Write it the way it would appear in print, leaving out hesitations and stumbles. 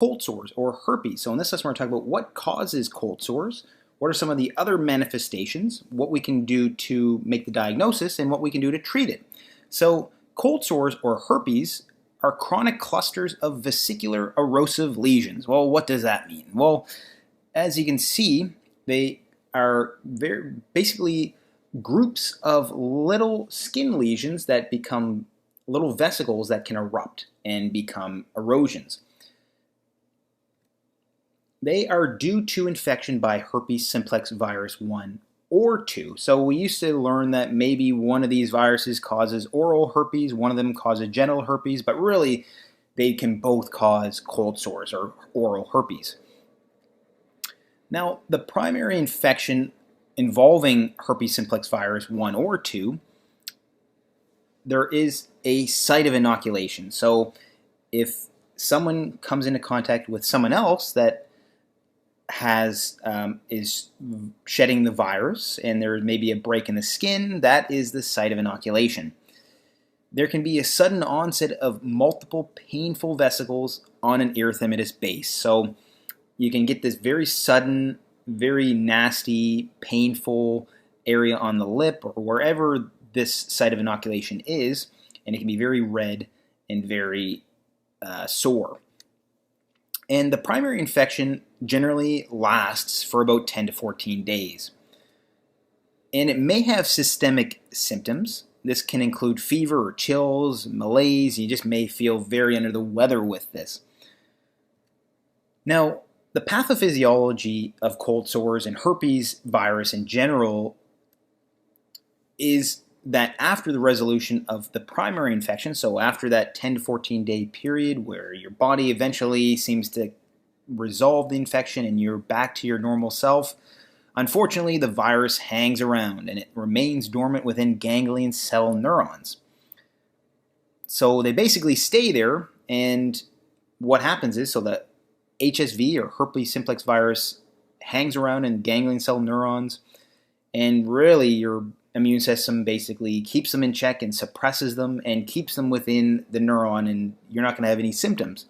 cold sores or herpes. So in this lesson, we're talking about what causes cold sores, what are some of the other manifestations, what we can do to make the diagnosis, and what we can do to treat it. So cold sores or herpes are chronic clusters of vesicular erosive lesions. Well, what does that mean? Well, as you can see, they are basically groups of little skin lesions that become little vesicles that can erupt and become erosions. They are due to infection by herpes simplex virus 1 or 2. So we used to learn that maybe one of these viruses causes oral herpes, one of them causes genital herpes, but really they can both cause cold sores or oral herpes. Now, the primary infection involving herpes simplex virus 1 or 2, there is a site of inoculation. So if someone comes into contact with someone else that is shedding the virus and there may be a break in the skin, that is the site of inoculation. There can be a sudden onset of multiple painful vesicles on an erythematous base. So you can get this very sudden, very nasty, painful area on the lip or wherever this site of inoculation is, and it can be very red and very sore. And the primary infection generally lasts for about 10 to 14 days. And it may have systemic symptoms. This can include fever or chills, malaise. You just may feel very under the weather with this. Now, the pathophysiology of cold sores and herpes virus in general is that after the resolution of the primary infection, so after that 10 to 14 day period where your body eventually seems to resolve the infection and you're back to your normal self, unfortunately the virus hangs around and it remains dormant within ganglion cell neurons. So they basically stay there, and what happens is, so the HSV or herpes simplex virus hangs around in ganglion cell neurons, and really your immune system basically keeps them in check and suppresses them and keeps them within the neuron, and you're not going to have any symptoms.